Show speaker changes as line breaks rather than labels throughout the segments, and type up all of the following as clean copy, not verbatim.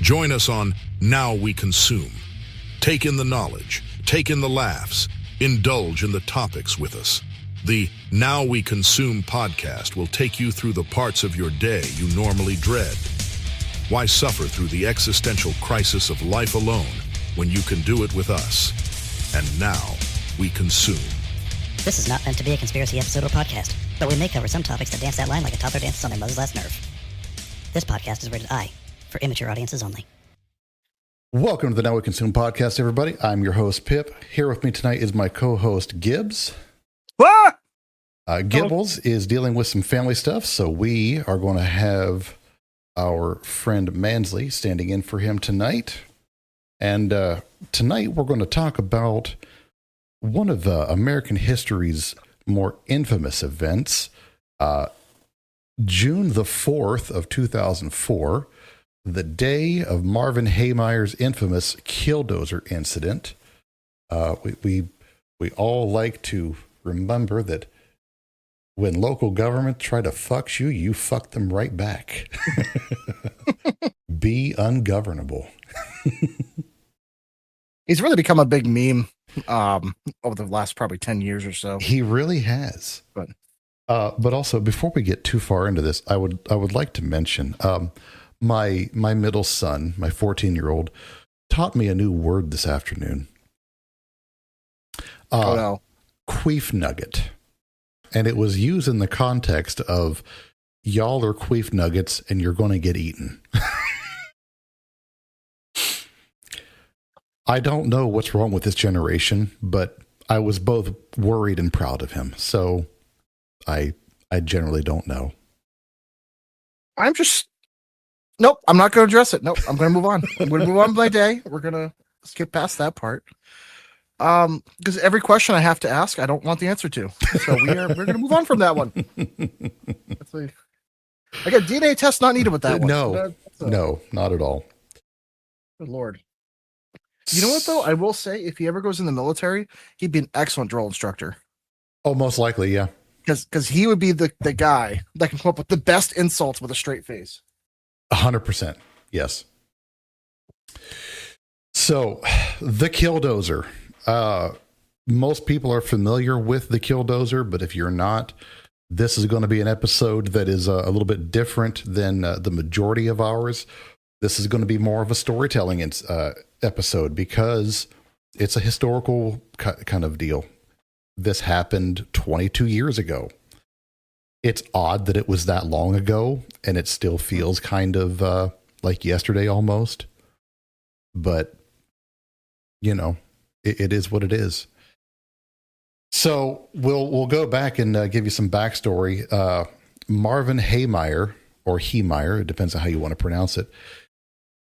Join us on Now We Consume. Take in the knowledge, take in the laughs, indulge in the topics with us. The Now We Consume podcast will take you through the parts of your day you normally dread. Why suffer through the existential crisis of life alone when you can do it with us? And now we consume.
This is not meant to be a conspiracy episode or podcast, but we may cover some topics that dance that line like a toddler dances on their mother's last nerve. This podcast is rated I, for immature audiences only.
Welcome to the Now We Consume podcast, everybody. I'm your host, Pip. Here with me tonight is my co-host, Gibbs.
What?
Gibbles is dealing with some family stuff, so we are going to have our friend Mansley standing in for him tonight. And tonight we're going to talk about one of American history's more infamous events. June the 4th of 2004, the day of Marvin Heemeyer's infamous Killdozer incident. We all like to remember that when local government try to fuck you, you fuck them right back. Be ungovernable.
He's really become a big meme over the last probably 10 years or so.
He really has. But also, before we get too far into this, I would like to mention my middle son, my 14-year-old, taught me a new word this afternoon. Queef nugget. And it was used in the context of y'all are queef nuggets and you're going to get eaten. I don't know what's wrong with this generation, but I was both worried and proud of him. So I generally don't know.
Nope, I'm not going to address it. Nope, I'm going to move on. I'm going to move on with my day. We're going to skip past that part. Because every question I have to ask, I don't want the answer to. So we're going to move on from that one. I got DNA test not needed with that one.
No, not at all.
Good Lord. You know what, though? I will say, if he ever goes in the military, he'd be an excellent drill instructor.
Oh, most likely, yeah.
Because he would be the guy that can come up with the best insults with a straight face.
100%, yes. So, the Killdozer. Most people are familiar with the Killdozer, but if you're not, this is going to be an episode that is a little bit different than the majority of ours. This is going to be more of a storytelling episode because it's a historical kind of deal. This happened 22 years ago. It's odd that it was that long ago, and it still feels kind of like yesterday almost. But, you know, it is what it is. So we'll go back and give you some backstory. Marvin Heemeyer, or Heemeyer, it depends on how you want to pronounce it,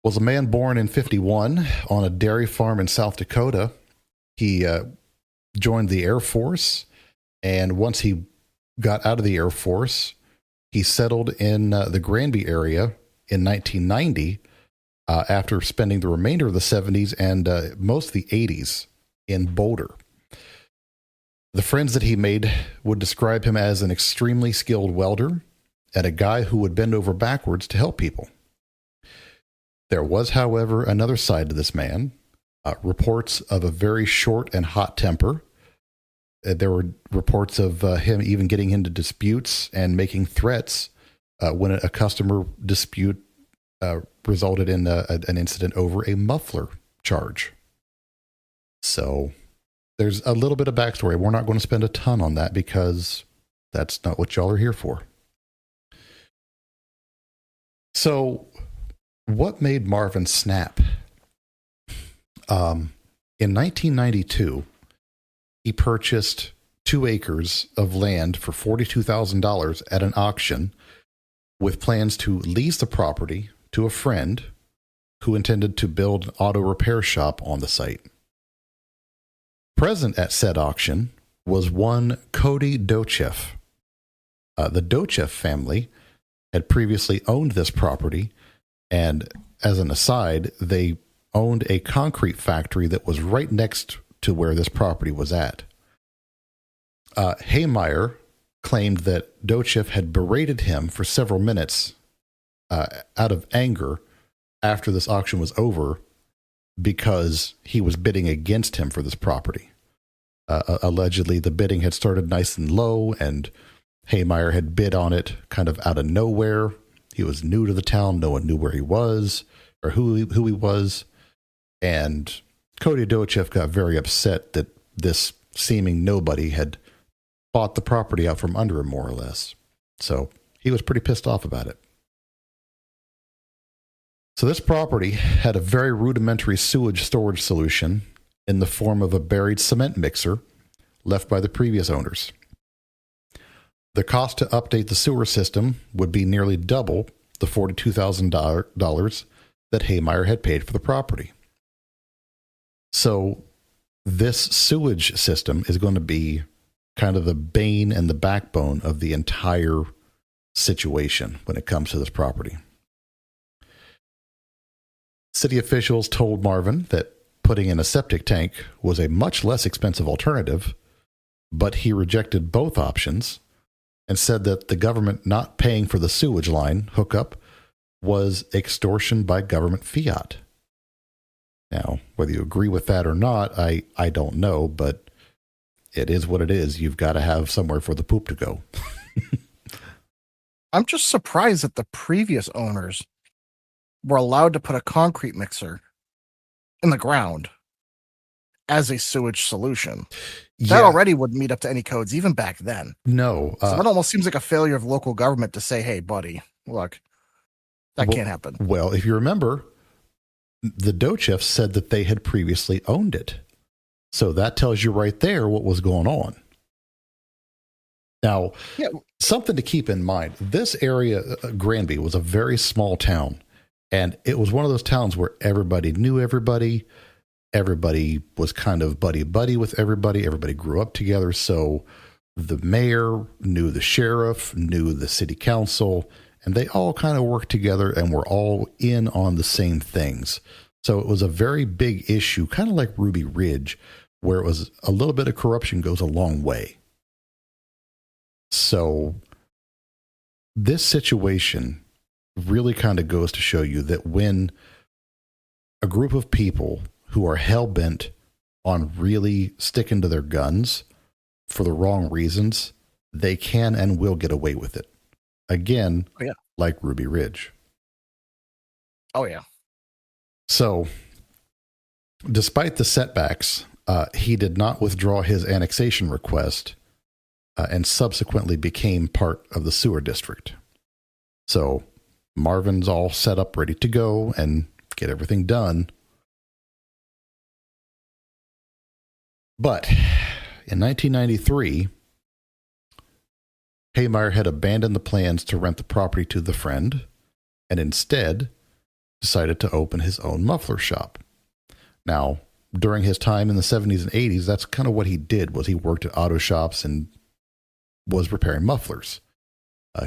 was a man born in 1951 on a dairy farm in South Dakota. He joined the Air Force, and once he got out of the Air Force, he settled in the Granby area in 1990 after spending the remainder of the 70s and most of the 80s in Boulder. The friends that he made would describe him as an extremely skilled welder and a guy who would bend over backwards to help people. There was, however, another side to this man. Reports of a very short and hot temper. There were reports of him even getting into disputes and making threats when a customer dispute resulted in an incident over a muffler charge. So there's a little bit of backstory. We're not going to spend a ton on that because that's not what y'all are here for. So what made Marvin snap? In 1992, he purchased 2 acres of land for $42,000 at an auction with plans to lease the property to a friend who intended to build an auto repair shop on the site. Present at said auction was one Cody Dochev. The Dochev family had previously owned this property, and as an aside, they owned a concrete factory that was right next to where this property was at. Heemeyer claimed that Dochev had berated him for several minutes out of anger after this auction was over because he was bidding against him for this property. Allegedly, the bidding had started nice and low, and Heemeyer had bid on it kind of out of nowhere. He was new to the town. No one knew where he was or who he was. And Cody Dochev got very upset that this seeming nobody had bought the property out from under him, more or less. So he was pretty pissed off about it. So this property had a very rudimentary sewage storage solution in the form of a buried cement mixer left by the previous owners. The cost to update the sewer system would be nearly double the $42,000 that Heemeyer had paid for the property. So this sewage system is going to be kind of the bane and the backbone of the entire situation when it comes to this property. City officials told Marvin that putting in a septic tank was a much less expensive alternative, but he rejected both options and said that the government not paying for the sewage line hookup was extortion by government fiat. Now, whether you agree with that or not, I don't know, but it is what it is. You've got to have somewhere for the poop to go.
I'm just surprised that the previous owners were allowed to put a concrete mixer in the ground as a sewage solution. That already would meet up to any codes, even back then.
No.
So it almost seems like a failure of local government to say, hey, buddy, look, that can't happen.
Well, if you remember, the Dochefs said that they had previously owned it. So that tells you right there what was going on. Now, something to keep in mind, this area, Granby, was a very small town. And it was one of those towns where everybody knew everybody. Everybody was kind of buddy-buddy with everybody. Everybody grew up together. So the mayor knew the sheriff, knew the city council, and they all kind of worked together and were all in on the same things. So it was a very big issue, kind of like Ruby Ridge, where it was a little bit of corruption goes a long way. So this situation really kind of goes to show you that when a group of people who are hell-bent on really sticking to their guns for the wrong reasons, they can and will get away with it. Again, like Ruby Ridge.
Oh, yeah.
So, despite the setbacks, he did not withdraw his annexation request and subsequently became part of the sewer district. So, Marvin's all set up, ready to go and get everything done. But in 1993, Heemeyer had abandoned the plans to rent the property to the friend and instead decided to open his own muffler shop. Now, during his time in the 70s and 80s, that's kind of what he did, was he worked at auto shops and was repairing mufflers.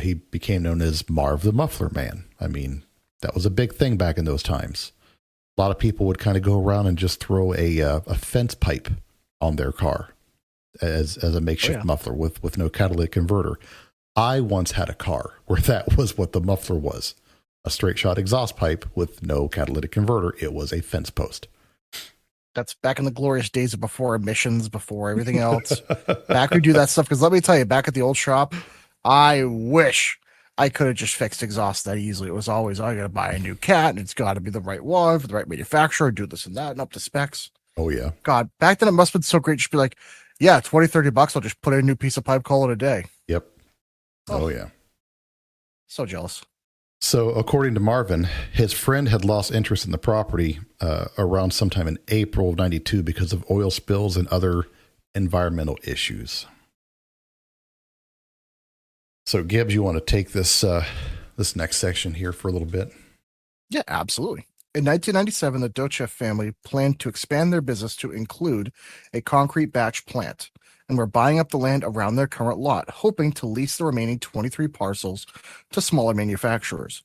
He became known as Marv the Muffler Man. I mean, that was a big thing back in those times. A lot of people would kind of go around and just throw a fence pipe on their car as a makeshift muffler with no catalytic converter. I once had a car where that was what the muffler was. A straight shot exhaust pipe with no catalytic converter. It was a fence post.
That's back in the glorious days of before emissions, before everything else. Back we do that stuff. Because let me tell you, back at the old shop, I wish I could have just fixed exhaust that easily. It was always, I got to buy a new cat and it's got to be the right one for the right manufacturer, do this and that and up to specs.
Oh, yeah.
God, back then it must have been so great. Just be like, yeah, 20, 30 bucks. I'll just put in a new piece of pipe, call it a day.
Yep. Oh, yeah.
So jealous.
So according to Marvin, his friend had lost interest in the property around sometime in April of 92 because of oil spills and other environmental issues. So Gibbs, you want to take this this next section here for a little bit?
Yeah, absolutely. In 1997, the Dochev family planned to expand their business to include a concrete batch plant, and were buying up the land around their current lot, hoping to lease the remaining 23 parcels to smaller manufacturers.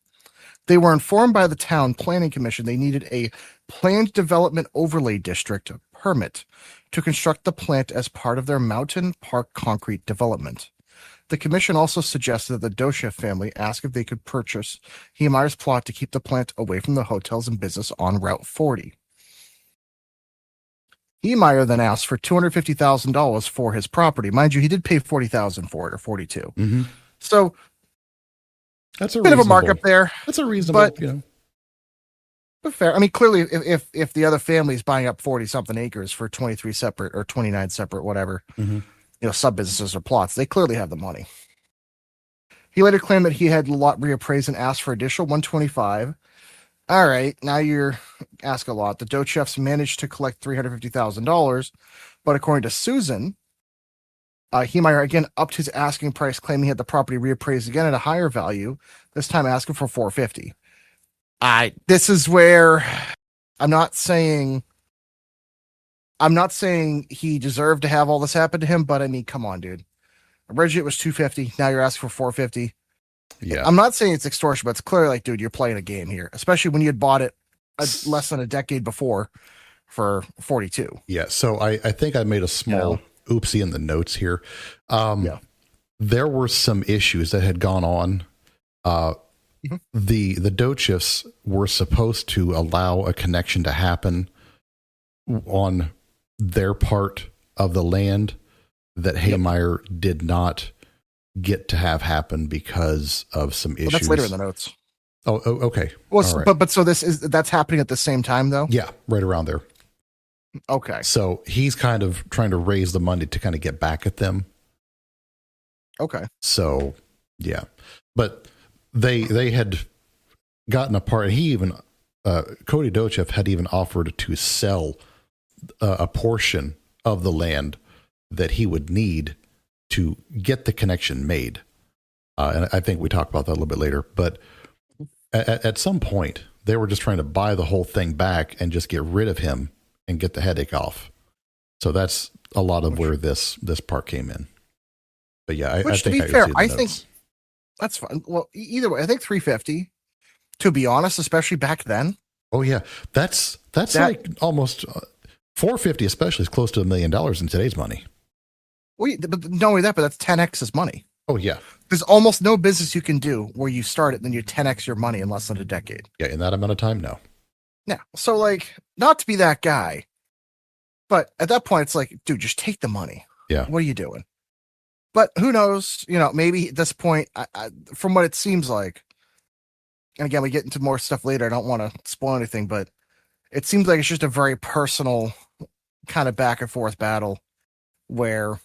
They were informed by the town planning commission they needed a planned development overlay district permit to construct the plant as part of their Mountain Park concrete development. The commission also suggested that the Dochev family ask if they could purchase Heemeyer's plot to keep the plant away from the hotels and business on Route 40. Heemeyer then asked for $250,000 for his property. Mind you, he did pay $40,000 for it, or $42,000.
Mm-hmm.
So
that's a
bit of a markup there.
That's a reasonable,
but fair. I mean, clearly, if the other family is buying up 40-something acres for 23 separate or 29 separate, whatever, sub businesses or plots, they clearly have the money. He later claimed that he had the lot reappraised and asked for additional $125,000. All right, now you're ask a lot. The Dochefs managed to collect $350,000, but according to Susan, Heemeyer again upped his asking price, claiming he had the property reappraised again at a higher value, this time asking for $450,000. This is where I'm not saying he deserved to have all this happen to him, but I mean, come on, dude. Originally it was $250,000. Now you're asking for $450,000.
Yeah.
I'm not saying it's extortion, but it's clearly like, dude, you're playing a game here, especially when you had bought it less than a decade before for $42,000.
Yeah. So I think I made a small oopsie in the notes here. There were some issues that had gone on. The Dochefs were supposed to allow a connection to happen on their part of the land that Heemeyer did not get to have happen because of some issues.
That's later in the notes.
Oh, okay.
Well,
all right.
but so that's happening at the same time though?
Yeah, right around there.
Okay.
So he's kind of trying to raise the money to kind of get back at them.
Okay.
So, yeah. But they had gotten apart. He even, Cody Dochev had even offered to sell a portion of the land that he would need to get the connection made. And I think we talk about that a little bit later. But at some point, they were just trying to buy the whole thing back and just get rid of him and get the headache off. So that's a lot of where this part came in. But yeah, I think
to be fair, I think that's fine. Well, either way, I think $350,000. To be honest, especially back then.
Oh yeah, that's like almost $450,000, especially is close to $1 million in today's money.
Well, but not only that, but that's 10x his money.
Oh yeah,
there's almost no business you can do where you start it and then you 10x your money in less than a decade.
Yeah, in that amount of time, no.
Yeah, so like, not to be that guy, but at that point, it's like, dude, just take the money.
Yeah,
what are you doing? But who knows? Maybe at this point, from what it seems like, and again, we get into more stuff later. I don't want to spoil anything, but it seems like it's just a very personal kind of back and forth battle where,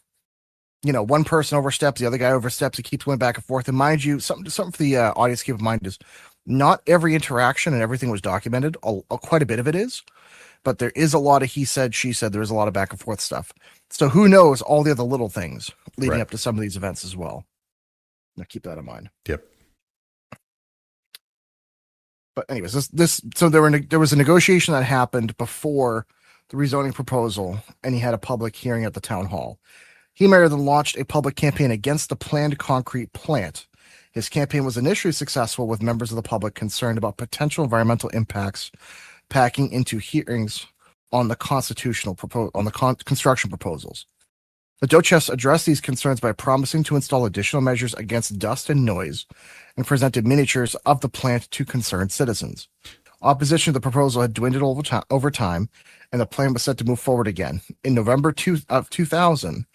one person oversteps, the other guy oversteps. It keeps going back and forth. And mind you, something for the audience to keep in mind is not every interaction and everything was documented. Quite a bit of it is, but there is a lot of he said, she said. There is a lot of back and forth stuff. So who knows all the other little things leading up to some of these events as well. Now keep that in mind.
Yep.
But anyways, so there was a negotiation that happened before the rezoning proposal, and he had a public hearing at the town hall. Heemeyer then launched a public campaign against the planned concrete plant. His campaign was initially successful, with members of the public concerned about potential environmental impacts packing into hearings on the construction proposals. The Dochefs addressed these concerns by promising to install additional measures against dust and noise, and presented miniatures of the plant to concerned citizens. Opposition to the proposal had dwindled over time, and the plan was set to move forward again. In November of 2000,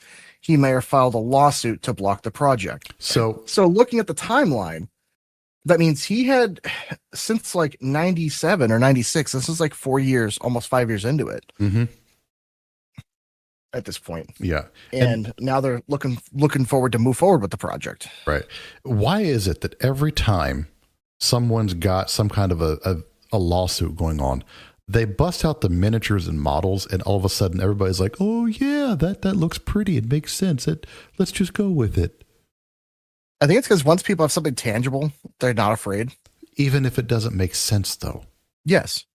Heemeyer filed a lawsuit to block the project. So looking at the timeline, that means he had, since like 97 or 96, this is like 4 years, almost 5 years into it.
Mm-hmm.
At this point.
Yeah.
And now they're looking forward to move forward with the project.
Right. Why is it that every time someone's got some kind of a lawsuit going on, they bust out the miniatures and models, and all of a sudden everybody's like, oh yeah, that looks pretty. It makes sense. Let's just go with it.
I think it's because once people have something tangible, they're not afraid.
Even if it doesn't make sense though.
Yes.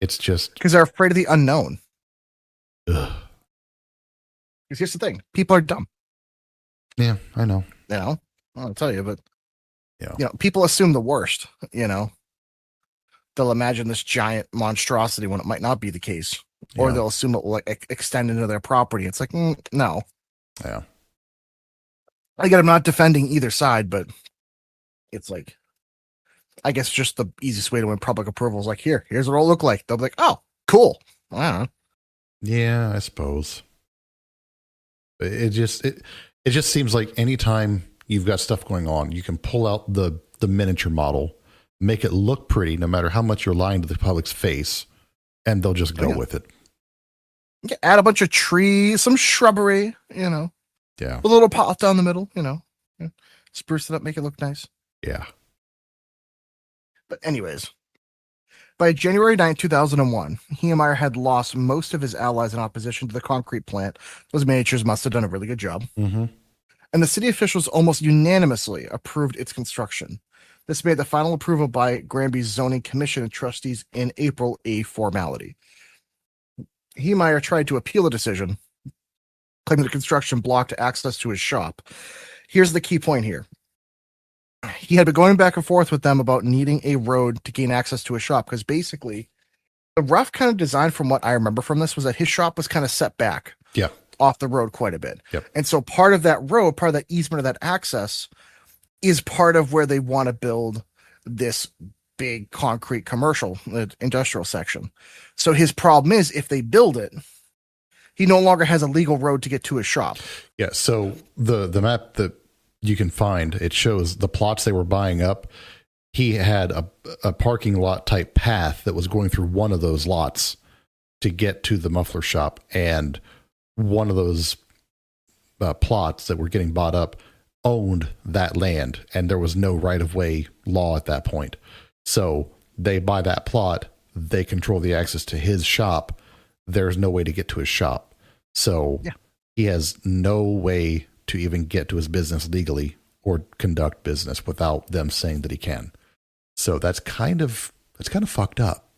It's just
because they're afraid of the unknown.
Ugh.
Because here's the thing. People are dumb.
Yeah, I know.
I'll tell you, but people assume the worst, They'll imagine this giant monstrosity when it might not be the case. Or they'll assume it will extend into their property. It's like, no.
Yeah.
Again, I'm not defending either side, but it's like, I guess just the easiest way to win public approval is like, here's what it'll look like. They'll be like, oh, cool. I don't know.
Yeah, I suppose. It just seems like anytime you've got stuff going on, you can pull out the miniature model, make it look pretty, no matter how much you're lying to the public's face, and they'll just go with it.
You add a bunch of trees, some shrubbery,
Yeah.
a little pot down the middle, spruce it up, make it look nice.
Yeah.
But anyways, by January 9, 2001, Heemeyer had lost most of his allies in opposition to the concrete plant. Those miniatures must have done a really good job.
Mm-hmm.
And the city officials almost unanimously approved its construction. This made the final approval by Granby's zoning commission and trustees in April a formality. Heemeyer tried to appeal the decision, claiming the construction blocked access to his shop. Here's the key point here. He had been going back and forth with them about needing a road to gain access to his shop, because basically the rough kind of design from what I remember from this was that his shop was kind of set back off the road quite a bit.
Yep.
And so part of that road, part of that easement of that access is part of where they want to build this big concrete commercial industrial section. So his problem is if they build it, he no longer has a legal road to get to his shop.
Yeah. So the map that you can find, it shows the plots they were buying up. He had a parking lot type path that was going through one of those lots to get to the muffler shop. And one of those plots that were getting bought up owned that land, and there was no right of way law at that point. So they buy that plot, they control the access to his shop. There's no way to get to his shop. So he has no way to even get to his business legally or conduct business without them saying that he can. So that's kind of fucked up.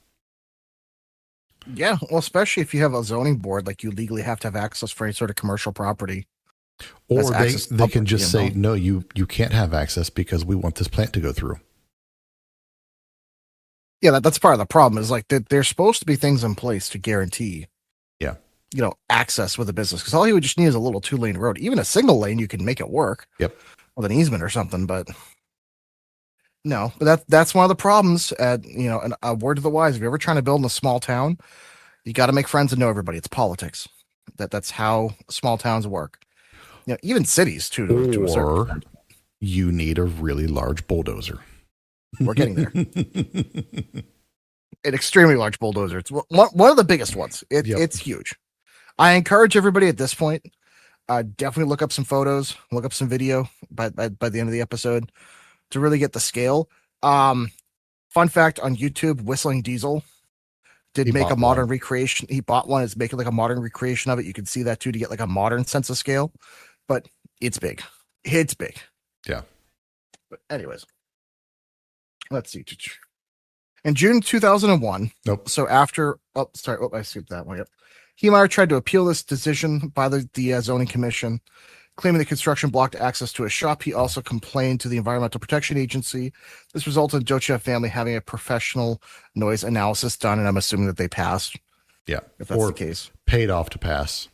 Yeah, well, especially if you have a zoning board, like you legally have to have access for any sort of commercial property.
Or they can just say, no, you can't have access because we want this plant to go through.
Yeah, that's part of the problem is like that there's supposed to be things in place to guarantee access with a business, because all he would just need is a little 2-lane road. Even a single lane, you can make it work.
Yep.
With an easement or something, but no. But that's one of the problems. And a word to the wise: if you're ever trying to build in a small town, you got to make friends and know everybody. It's politics. That's how small towns work. Even cities too. To a certain extent.
You need a really large bulldozer.
We're getting there. An extremely large bulldozer. It's one of the biggest ones. It's huge. I encourage everybody at this point, definitely look up some photos, look up some video by the end of the episode to really get the scale. Fun fact on YouTube, Whistling Diesel did make a modern recreation. He bought one. It's making like a modern recreation of it. You can see that too to get like a modern sense of scale, but it's big. It's big.
Yeah.
But anyways, let's see. In June 2001.
Nope.
So after, I skipped that one. Yep. Heemeyer tried to appeal this decision by the zoning commission, claiming the construction blocked access to his shop. He also complained to the Environmental Protection Agency. This resulted in Dochev family having a professional noise analysis done, and I'm assuming that they passed.
Yeah.
If that's the case.
Paid off to pass.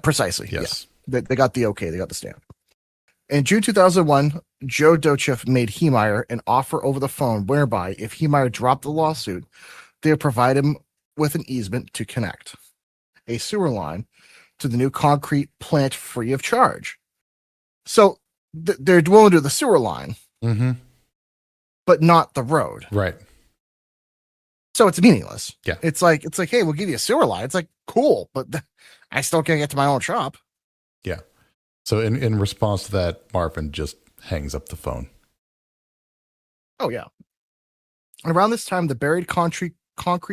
Precisely.
Yes.
Yeah. They got the okay. They got the stamp. In June 2001, Joe Dochev made Heemeyer an offer over the phone whereby if Heemeyer dropped the lawsuit, they would provide him with an easement to connect a sewer line to the new concrete plant free of charge. So they're willing to do the sewer line, but not the road.
Right.
So it's meaningless.
Yeah.
It's like, hey, we'll give you a sewer line. It's like, cool, but I still can't get to my own shop.
Yeah. So in response to that, Marvin just hangs up the phone.
Oh, yeah. Around this time, the buried concrete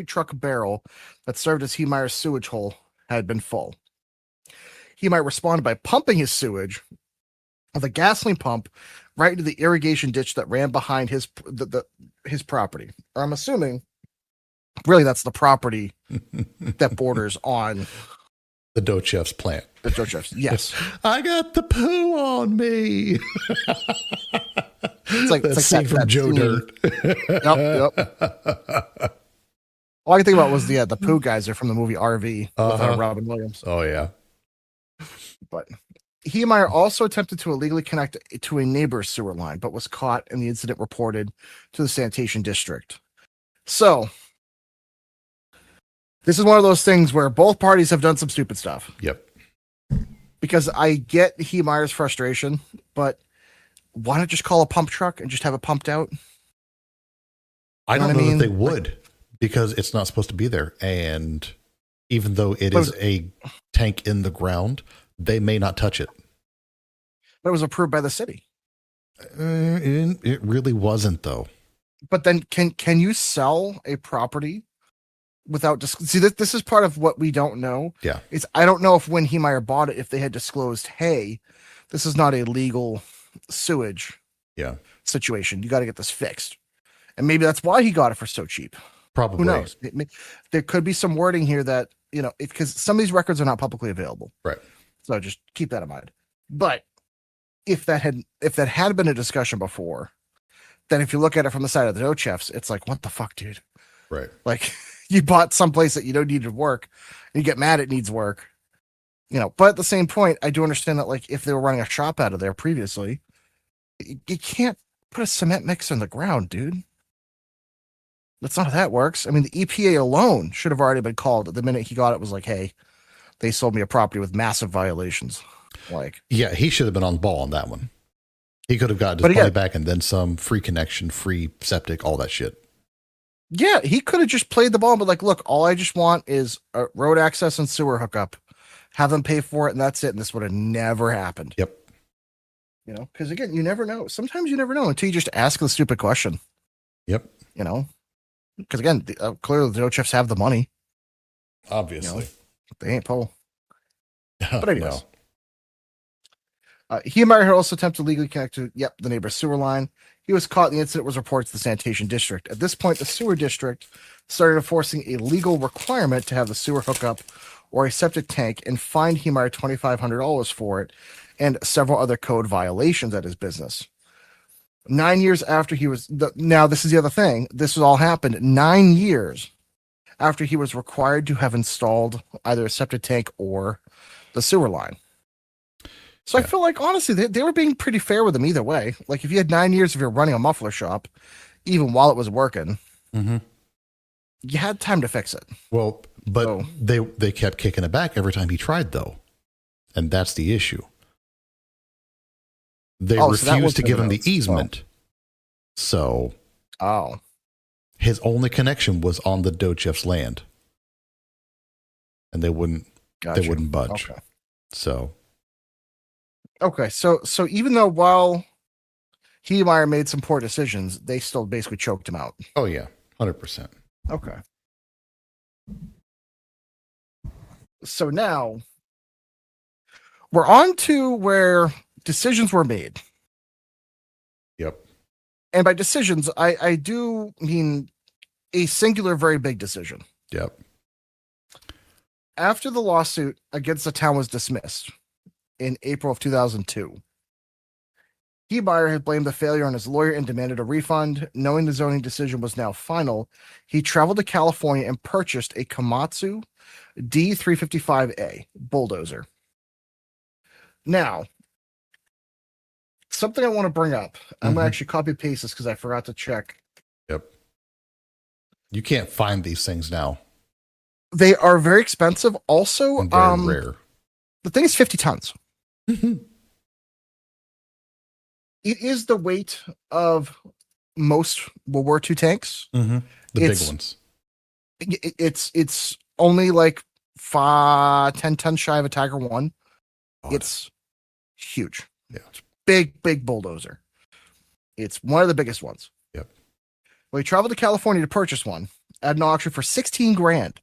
truck barrel that served as Heemeyer's sewage hole had been full. Heemeyer responded by pumping his sewage with a gasoline pump right into the irrigation ditch that ran behind his property. Or I'm assuming, really, that's the property that borders on
the Dochev's plant.
The Dochev's, yes.
I got the poo on me.
It's like
from Joe Dirt.
Yep. All I can think about was the poo geyser from the movie RV with Robin Williams.
Oh yeah.
But Heemeyer also attempted to illegally connect to a neighbor's sewer line, but was caught and the incident reported to the sanitation district. So, this is one of those things where both parties have done some stupid stuff.
Yep.
Because I get Heemeyer's frustration, but why not just call a pump truck and just have it pumped out?
I don't know
what I mean?
that they would, because it's not supposed to be there. And even though it is a tank in the ground, they may not touch it.
But it was approved by the city.
It really wasn't, though.
But then can you sell a property without see this is part of what we don't know.
Yeah.
It's I don't know if when Heemeyer bought it, if they had disclosed, hey, this is not a legal sewage situation. You got to get this fixed. And maybe that's why he got it for so cheap.
Probably.
Who knows? There could be some wording here that, because some of these records are not publicly available.
Right.
So just keep that in mind. But if that had been a discussion before, then if you look at it from the side of the dough chefs, it's like, what the fuck, dude?
Right.
Like, you bought someplace that you don't need to work, and you get mad it needs work. But at the same point, I do understand that, like, if they were running a shop out of there previously, you can't put a cement mixer in the ground, dude. That's not how that works. I mean, the EPA alone should have already been called the minute he got it. Was like, hey, they sold me a property with massive violations. Like,
yeah, he should have been on the ball on that one. He could have gotten his money back and then some, free connection, free septic, all that shit.
Yeah, he could have just played the ball, but like, look, all I just want is a road access and sewer hookup. Have them pay for it, and that's it. And this would have never happened.
Yep.
Because again, you never know. Sometimes you never know until you just ask the stupid question.
Yep.
Because again, clearly the dough chefs have the money.
Obviously.
They ain't Paul. But anyways.
No.
Heemeyer had also attempted to legally connect to, the neighbor's sewer line. He was caught, and the incident was reported to the sanitation district. At this point, the sewer district started enforcing a legal requirement to have the sewer hookup or a septic tank and fined Heemeyer $2,500 for it and several other code violations at his business. 9 years after he was... Now, this is the other thing. This all happened 9 years after he was required to have installed either a septic tank or the sewer line. So I feel like, honestly, they were being pretty fair with him either way. Like, if you had 9 years of your running a muffler shop, even while it was working, you had time to fix it.
Well, but they kept kicking it back every time he tried, though. And that's the issue. They refused to give him the easement. So his only connection was on the dough chef's land. And they wouldn't budge.
Okay. So even though while Heemeyer made some poor decisions, they still basically choked him out.
Oh yeah, 100%.
Okay. So now we're on to where decisions were made.
Yep.
And by decisions, I do mean a singular, very big decision.
Yep.
After the lawsuit against the town was dismissed in April of 2002, Heemeyer had blamed the failure on his lawyer and demanded a refund. Knowing the zoning decision was now final, he traveled to California and purchased a Komatsu D355A bulldozer. Now, something I want to bring up. I'm going to actually copy paste this because I forgot to check.
Yep. You can't find these things now.
They are very expensive. Also,
and very rare.
The thing is 50 tons. It is the weight of most World War II tanks.
The big ones.
It's only like 10 tons shy of a Tiger 1. Oh, it's huge.
Yeah.
It's big bulldozer. It's one of the biggest ones.
Yep.
Well, he traveled to California to purchase one at an auction for $16,000.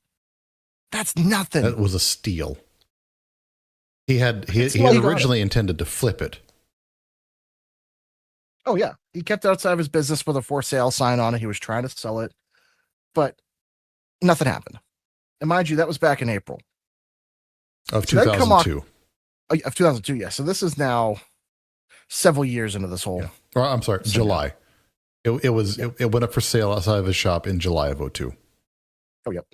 That's nothing.
That was a steal. He had originally intended to flip it.
Oh yeah, he kept it outside of his business with a for sale sign on it. He was trying to sell it, but nothing happened. And mind you, that was back in April
of 2002.
Of 2002, yeah. So this is now several years into this whole.
Yeah. Or, I'm sorry, July. It went up for sale outside of his shop in July of 2002.
Oh, yep.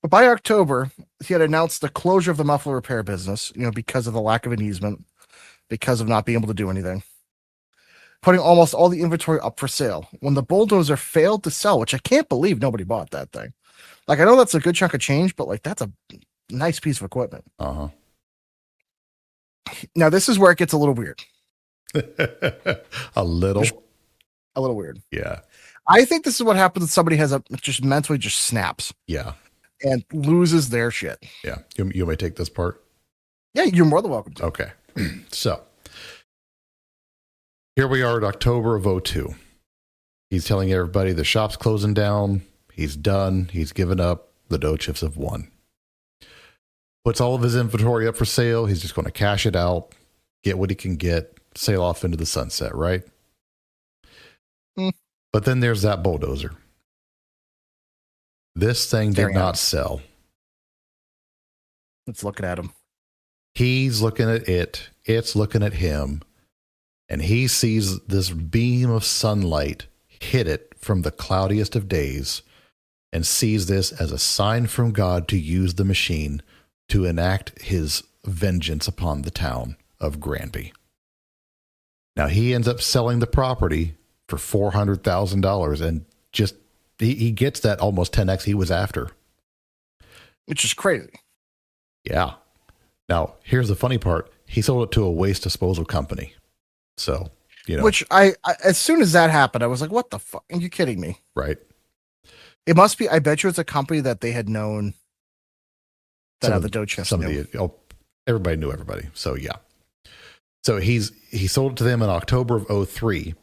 But by October, he had announced the closure of the muffler repair business, because of the lack of an easement, because of not being able to do anything, putting almost all the inventory up for sale. When the bulldozer failed to sell, which I can't believe nobody bought that thing. Like, I know that's a good chunk of change, but like, that's a nice piece of equipment.
Uh-huh.
Now, this is where it gets a little weird.
A little
weird.
Yeah.
I think this is what happens when somebody just mentally just snaps.
Yeah.
And loses their shit.
Yeah. You may take this part.
Yeah, you're more than welcome to.
Okay. So here we are at October of 2002. He's telling everybody the shop's closing down. He's done. He's given up. The dough chips have won. Puts all of his inventory up for sale. He's just going to cash it out, get what he can get, sail off into the sunset, right? But then there's that bulldozer. This thing did not sell.
Let's look at him.
He's looking at it. It's looking at him. And he sees this beam of sunlight hit it from the cloudiest of days and sees this as a sign from God to use the machine to enact his vengeance upon the town of Granby. Now, he ends up selling the property for $400,000 and just he gets that almost 10x he was after.
Which is crazy.
Yeah. Now, here's the funny part. He sold it to a waste disposal company. So,
Which I as soon as that happened, I was like, what the fuck? Are you kidding me?
Right.
It must be, I bet you it's a company that they had known that had the dough chips.
Everybody knew everybody. So, yeah. So he sold it to them in October of 2003.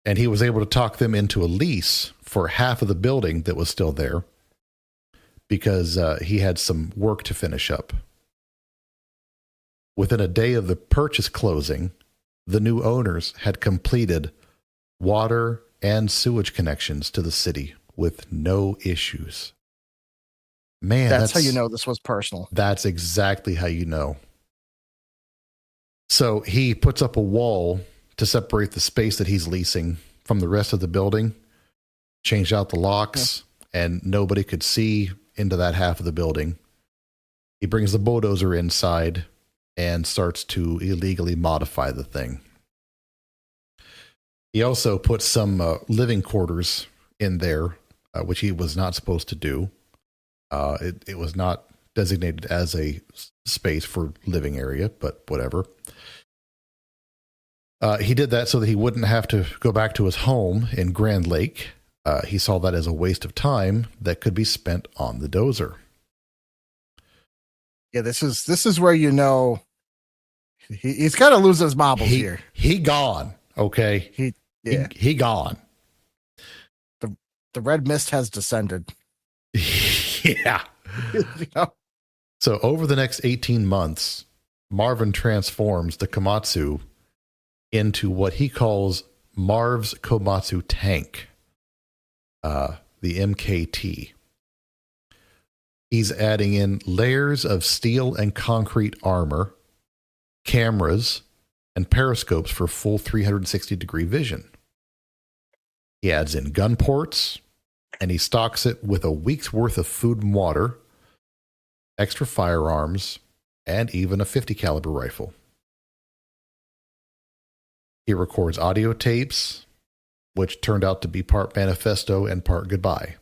And he was able to talk them into a lease for half of the building that was still there because he had some work to finish up. Within a day of the purchase closing, the new owners had completed water and sewage connections to the city with no issues. Man,
that's how you know this was personal.
That's exactly how you know. So he puts up a wall to separate the space that he's leasing from the rest of the building, changed out the locks, and nobody could see into that half of the building. He brings the bulldozer inside and starts to illegally modify the thing. He also put some living quarters in there, which he was not supposed to do. It was not designated as a space for living area, but whatever. He did that so that he wouldn't have to go back to his home in Grand Lake. He saw that as a waste of time that could be spent on the dozer.
Yeah, this is where he's kind of losing his marbles here.
He gone. Okay. He gone.
The red mist has descended.
Yeah. So over the next 18 months, Marvin transforms the Komatsu into what he calls Marv's Komatsu tank, the MKT. He's adding in layers of steel and concrete armor, cameras, and periscopes for full 360-degree vision. He adds in gun ports, and he stocks it with a week's worth of food and water, extra firearms, and even a .50 caliber rifle. He records audio tapes, which turned out to be part manifesto and part goodbye.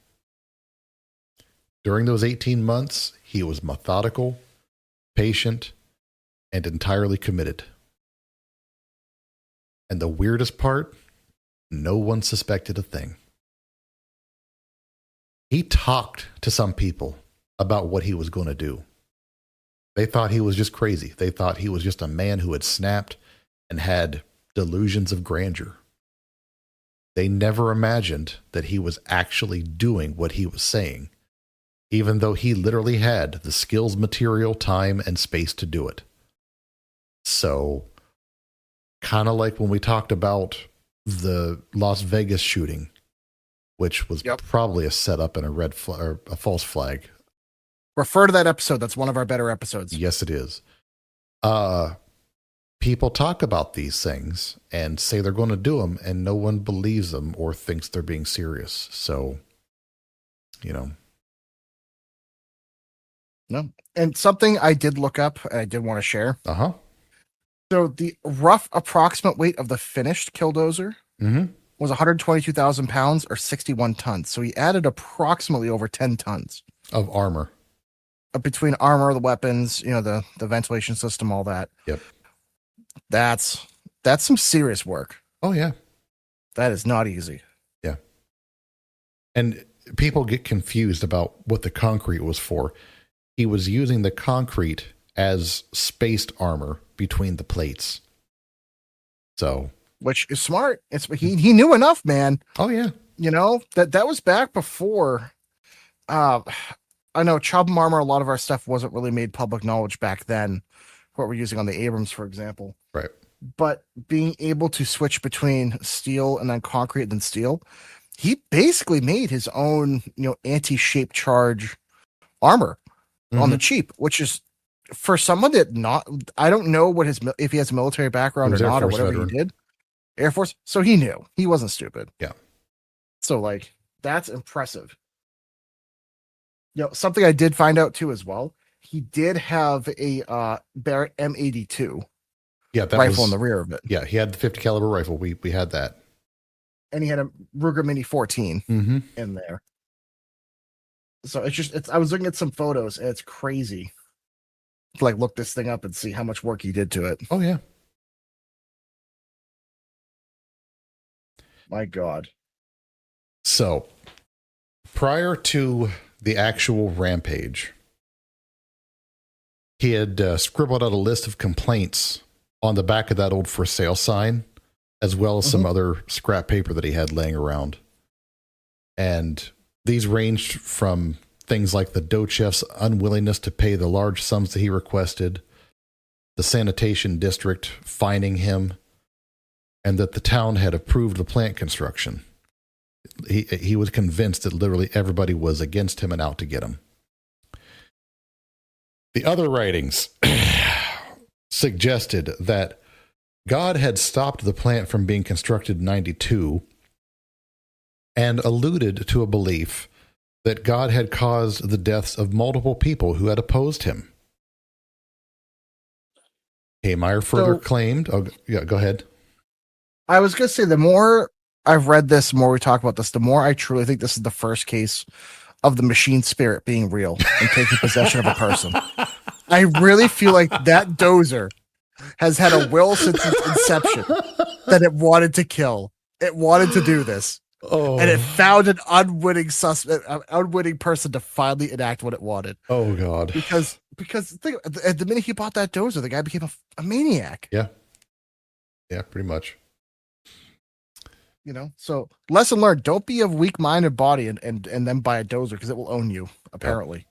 During those 18 months, he was methodical, patient, and entirely committed. And the weirdest part, no one suspected a thing. He talked to some people about what he was going to do. They thought he was just crazy. They thought he was just a man who had snapped and had delusions of grandeur. They never imagined that he was actually doing what he was saying, even though he literally had the skills, material, time, and space to do it. So, kind of like when we talked about the Las Vegas shooting, which was probably a setup and a false flag.
Refer to that episode. That's one of our better episodes.
Yes, it is. People talk about these things and say they're going to do them, and no one believes them or thinks they're being serious. So,
No. And something I did look up, and I did want to share.
Uh-huh.
So the rough approximate weight of the finished Killdozer was 122,000 pounds or 61 tons. So he added approximately over 10 tons
Of armor.
Between armor, the weapons, the ventilation system, all that.
Yep.
That's some serious work.
Oh, yeah.
That is not easy.
Yeah. And people get confused about what the concrete was for. He was using the concrete as spaced armor between the plates. So,
which is smart. He knew enough, man.
Oh yeah.
That was back before. I know Chubb armor. A lot of our stuff wasn't really made public knowledge back then. What we're using on the Abrams, for example.
Right.
But being able to switch between steel and then concrete and then steel, he basically made his own, anti-shape charge armor on the cheap, which is for someone that I don't know if he has a military background or not, or whatever veteran. He did. Air Force. So he knew. He wasn't stupid.
Yeah.
So that's impressive. Something I did find out too as well. He did have a Barrett M82 rifle in the rear of it.
Yeah, he had the 50 caliber rifle. We had that.
And he had a Ruger Mini 14 in there. So I was looking at some photos and it's crazy to look this thing up and see how much work he did to it.
Oh yeah.
My God.
So prior to the actual rampage, he had scribbled out a list of complaints on the back of that old for sale sign, as well as some other scrap paper that he had laying around. And these ranged from things like the dough chef's unwillingness to pay the large sums that he requested, the sanitation district fining him, and that the town had approved the plant construction. He was convinced that literally everybody was against him and out to get him. The other writings suggested that God had stopped the plant from being constructed in 92 and alluded to a belief that God had caused the deaths of multiple people who had opposed him. Heemeyer further claimed... Oh, yeah, go ahead.
I was going to say, the more I've read this, the more we talk about this, the more I truly think this is the first case of the machine spirit being real and taking possession of a person. I really feel like that dozer has had a will since its inception that it wanted to kill. It wanted to do this.
Oh.
And it found an unwitting person to finally enact what it wanted.
Oh, God.
Because at the minute he bought that dozer, the guy became a maniac.
Yeah. Yeah, pretty much.
So lesson learned, don't be of weak-minded body and then buy a dozer because it will own you, apparently.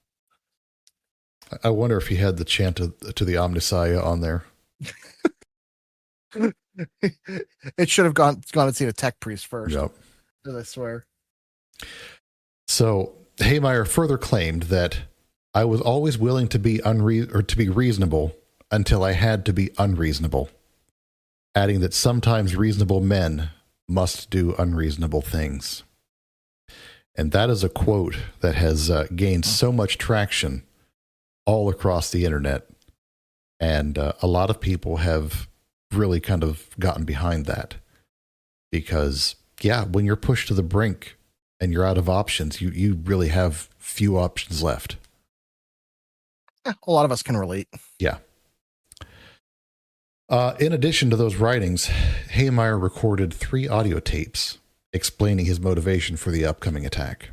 I wonder if he had the chant to the Omnissiah on there.
It should have gone and seen a tech priest first.
Yep.
I swear.
So Heemeyer further claimed that I was always willing to be reasonable until I had to be unreasonable, adding that sometimes reasonable men must do unreasonable things. And that is a quote that has gained so much traction all across the internet. And a lot of people have really kind of gotten behind that because, yeah, when you're pushed to the brink and you're out of options, you really have few options left.
A lot of us can relate.
Yeah. In addition to those writings, Heemeyer recorded 3 audio tapes explaining his motivation for the upcoming attack.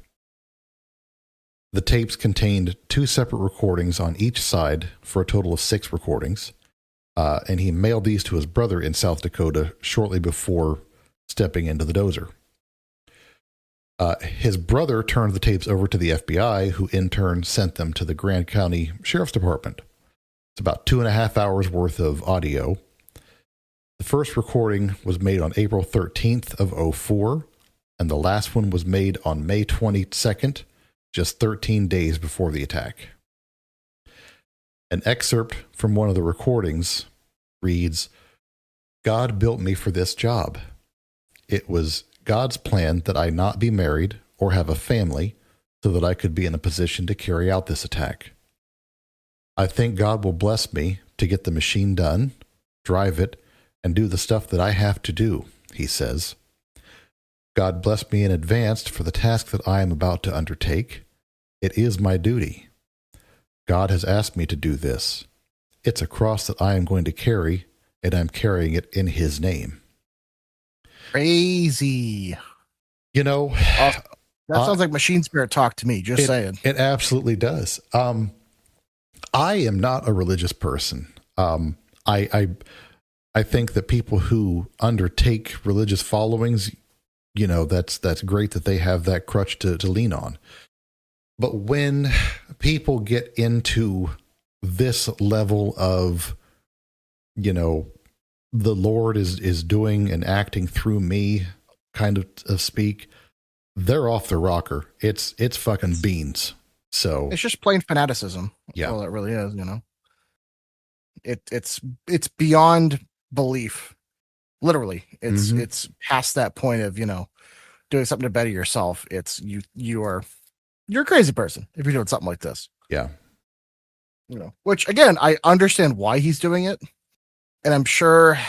The tapes contained 2 separate recordings on each side for a total of 6 recordings, and he mailed these to his brother in South Dakota shortly before stepping into the dozer. His brother turned the tapes over to the FBI, who in turn sent them to the Grand County Sheriff's Department. It's about 2.5 hours worth of audio. The first recording was made on April 13th of 2004, and the last one was made on May 22nd, just 13 days before the attack. An excerpt from one of the recordings reads, "God built me for this job. It was God's plan that I not be married or have a family so that I could be in a position to carry out this attack. I think God will bless me to get the machine done, drive it, and do the stuff that I have to do, he says. God bless me in advance for the task that I am about to undertake. It is my duty. God has asked me to do this. It's a cross that I am going to carry, and I'm carrying it in his name.
Crazy.
You know,
that sounds like machine spirit talk to me, just saying.
It absolutely does. I am not a religious person. I think that people who undertake religious followings, you know, that's great that they have that crutch to lean on. But when people get into this level of, you know, the Lord is doing and acting through me kind of speak, they're off the rocker. It's fucking beans. So
it's just plain fanaticism.
Yeah.
Well, it really is, you know. It's beyond belief. Literally. It's past that point of, you know, doing something to better yourself. It's you're a crazy person if you're doing something like this.
Yeah.
You know, which again, I understand why he's doing it. And I'm sure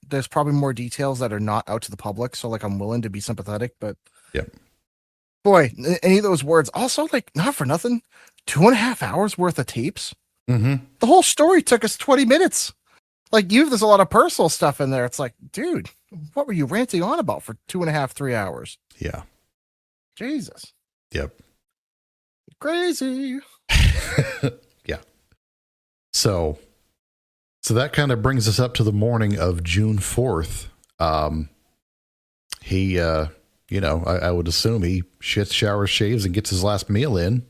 there's probably more details that are not out to the public. So like, I'm willing to be sympathetic, but
yeah,
boy, any of those words also, like, not for nothing, 2.5 hours worth of tapes.
Mm-hmm.
The whole story took us 20 minutes. Like, there's a lot of personal stuff in there. It's like, dude, what were you ranting on about for 2.5, 3 hours?
Yeah.
Jesus.
Yep.
Crazy.
Yeah. So that kind of brings us up to the morning of June 4th. He, you know, I would assume he shits, showers, shaves, and gets his last meal in.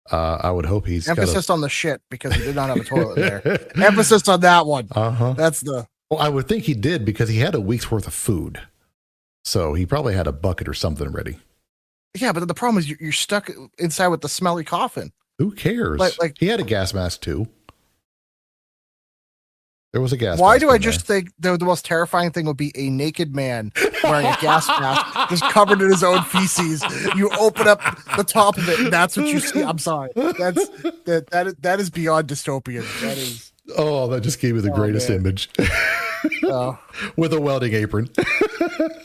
I would hope he's
emphasis on the shit, because he did not have a toilet there. Emphasis on that one. That's the.
Well, I would think he did, because he had a week's worth of food, so he probably had a bucket or something ready.
Yeah, but the problem is you're stuck inside with the smelly coffin.
Who cares? Like he had a gas mask too. There was a gas mask.
Why do I just think the most terrifying thing would be a naked man wearing a gas mask, just covered in his own feces? You open up the top of it, and that's what you see. I'm sorry. That is beyond dystopian. That is.
Oh, that just gave me the greatest image. With a welding apron.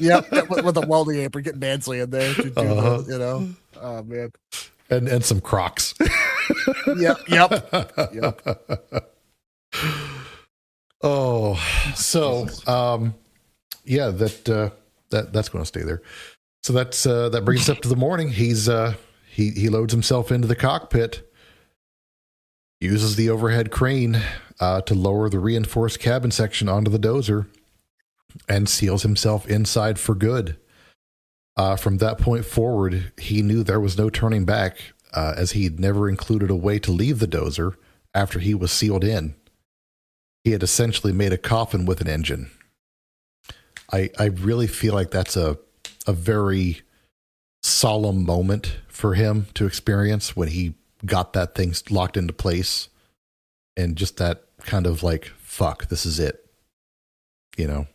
Yep, with a welding apron, get Mansley in there to do, you know. Oh man.
And some Crocs.
Yep.
Oh, so yeah, that's going to stay there. So that brings us up to the morning. He loads himself into the cockpit, uses the overhead crane to lower the reinforced cabin section onto the dozer, and seals himself inside for good. From that point forward, he knew there was no turning back, as he'd never included a way to leave the dozer after he was sealed in. He had essentially made a coffin with an engine. I really feel like that's a very solemn moment for him to experience when he got that thing locked into place, and just that kind of like, fuck, this is it. You know?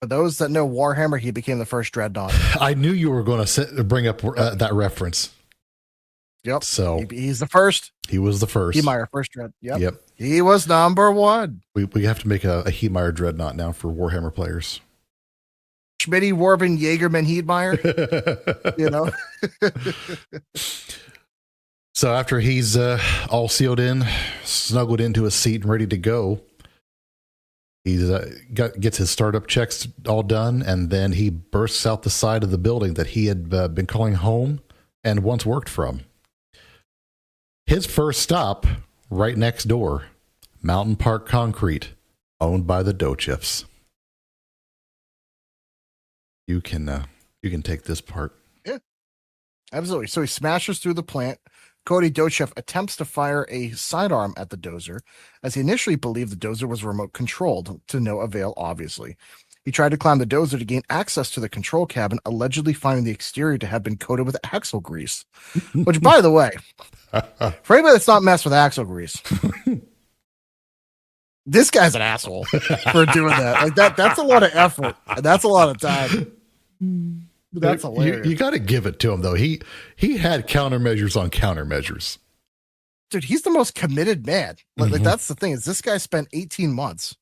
For those that know Warhammer, he became the first dreadnought.
I knew you were going to bring up that reference.
Yep.
So
he's the first.
He was the first.
Heemeyer, first dread. Yep. He was number one.
We have to make a Heemeyer dreadnought now for Warhammer players.
Schmitty, Warben, Jaegerman, Heemeyer. You know.
So after he's all sealed in, snuggled into a seat and ready to go, he gets his startup checks all done, and then he bursts out the side of the building that he had been calling home and once worked from. His first stop, right next door, Mountain Park Concrete, owned by the Dochefs. You can take this part.
Yeah, absolutely. So he smashes through the plant. Cody Dochef attempts to fire a sidearm at the dozer, as he initially believed the dozer was remote controlled, to no avail, obviously. He tried to climb the dozer to gain access to the control cabin, allegedly finding the exterior to have been coated with axle grease. Which, by the way, for anybody that's not messed with axle grease, this guy's an asshole for doing that. Like that's a lot of effort, and that's a lot of time. That's hilarious.
You got to give it to him, though. He had countermeasures on countermeasures.
dude, he's the most committed man. Like that's the thing, is this guy spent 18 months,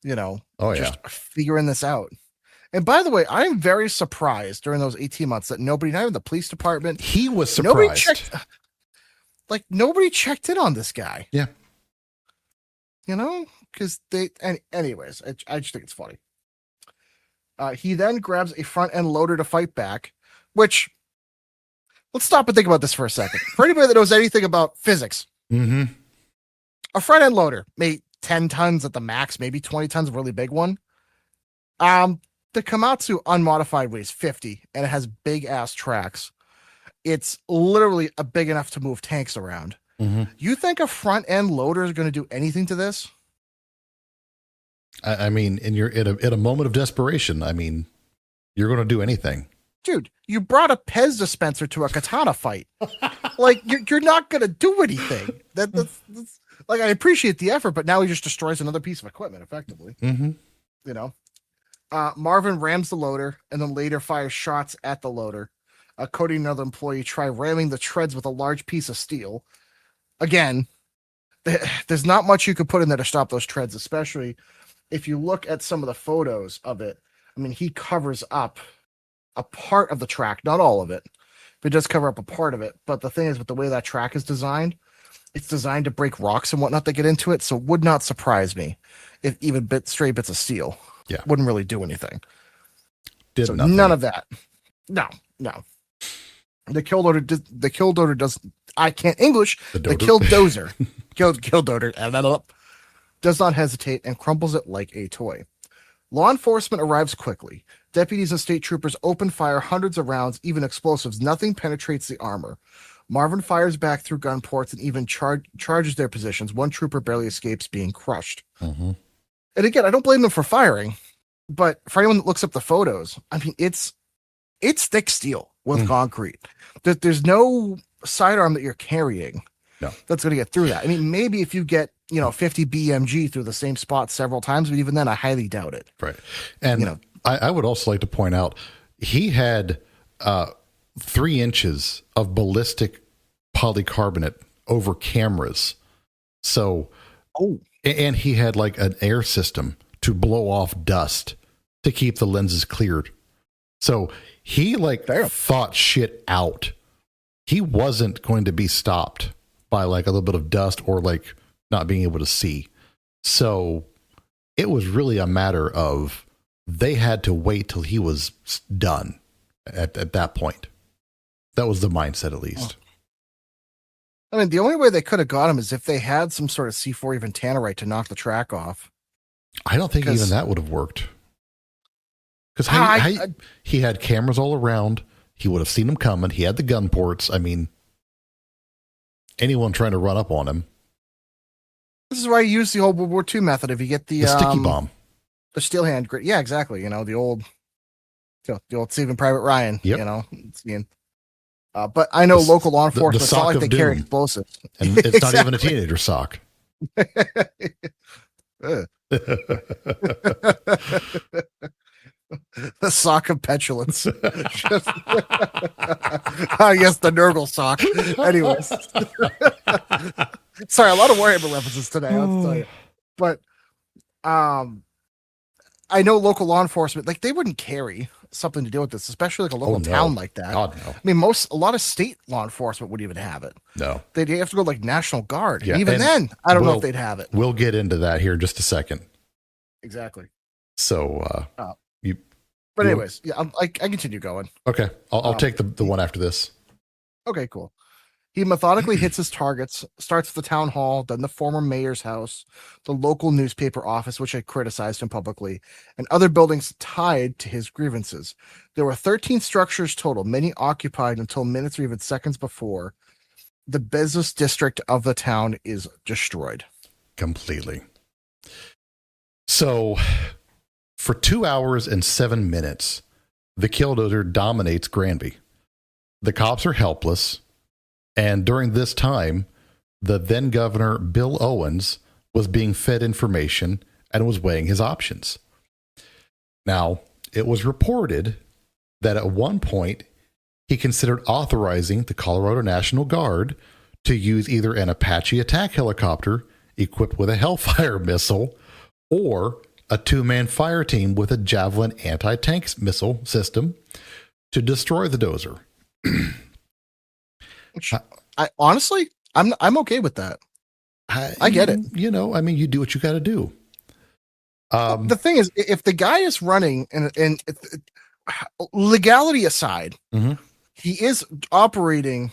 just figuring this out. And by the way, I'm very surprised during those 18 months that nobody, not even the police department,
he was surprised.
Nobody checked in on this guy.
Yeah.
Because anyways, I just think it's funny. He then grabs a front end loader to fight back, which, let's stop and think about this for a second. For anybody that knows anything about physics, a front end loader, maybe 10 tons at the max, maybe 20 tons, a really big one. The Komatsu unmodified weighs 50 and it has big ass tracks. It's literally big enough to move tanks around. You think a front end loader is going to do anything to this?
I mean, and you're at a moment of desperation. I mean, you're going to do anything.
Dude, you brought a Pez dispenser to a katana fight. Like, you're not going to do anything. That's like, I appreciate the effort, but now he just destroys another piece of equipment effectively. Marvin rams the loader and then later fires shots at the loader. Cody and another employee try ramming the treads with a large piece of steel. Again, there's not much you could put in there to stop those treads, especially if you look at some of the photos of it. I mean, he covers up a part of the track, not all of it, but it does cover up a part of it. But the thing is, with the way that track is designed, it's designed to break rocks and whatnot that get into it. So it would not surprise me if even stray bits of steel wouldn't really do anything. None of that. No. The Killdozer does. I can't English. The Killdozer. Killdozer does not hesitate and crumbles it like a toy. Law enforcement arrives quickly. Deputies and state troopers open fire hundreds of rounds, even explosives. Nothing penetrates the armor. Marvin fires back through gun ports and even charges their positions. One trooper barely escapes being crushed. And again, I don't blame them for firing, but for anyone that looks up the photos, I mean, it's thick steel with concrete. There's no sidearm that you're carrying that's going to get through that. I mean, maybe if you get 50 BMG through the same spot several times, but even then, I highly doubt it.
Right. And I would also like to point out, he had 3 inches of ballistic polycarbonate over cameras. So, and he had like an air system to blow off dust to keep the lenses cleared. So he thought shit out. He wasn't going to be stopped by like a little bit of dust or like not being able to see. So it was really a matter of they had to wait till he was done at that point. That was the mindset, at least.
I mean, the only way they could have got him is if they had some sort of C4 even tannerite to knock the track off.
I don't think even that would have worked. Because he had cameras all around. He would have seen them coming. He had the gun ports. I mean, anyone trying to run up on him.
This is why you use the old World War II method. If you get the
sticky bomb,
the steel hand grenade. Yeah, exactly. The old Saving Private Ryan.
Yep.
But I know local law enforcement. It's not like they carry explosives,
and it's not even a teenager sock.
The sock of petulance. Yes, the Nurgle sock. Anyways. Sorry, a lot of Warhammer references today, I'll tell you. But I know local law enforcement, like, they wouldn't carry something to deal with this, especially like a local town like that.
God, no.
I mean, a lot of state law enforcement wouldn't even have it.
No.
They'd have to go like National Guard. Yeah, even then, I don't know if they'd have it.
We'll get into that here in just a second.
Exactly.
So,
but anyways, yeah, I continue going.
Okay. I'll take the one after this.
Okay, cool. He methodically hits his targets, starts at the town hall, then the former mayor's house, the local newspaper office, which had criticized him publicly, and other buildings tied to his grievances. There were 13 structures total, many occupied until minutes or even seconds before the business district of the town is destroyed.
Completely. So, for 2 hours and 7 minutes, the Killdozer dominates Granby. The cops are helpless. And during this time, the then governor, Bill Owens, was being fed information and was weighing his options. Now, it was reported that at one point, he considered authorizing the Colorado National Guard to use either an Apache attack helicopter equipped with a Hellfire missile or a 2-man fire team with a Javelin anti-tank missile system to destroy the dozer.
I honestly, I'm okay with that. I get it.
You know, I mean, you do what you got to do.
The thing is, if the guy is running and legality aside, he is operating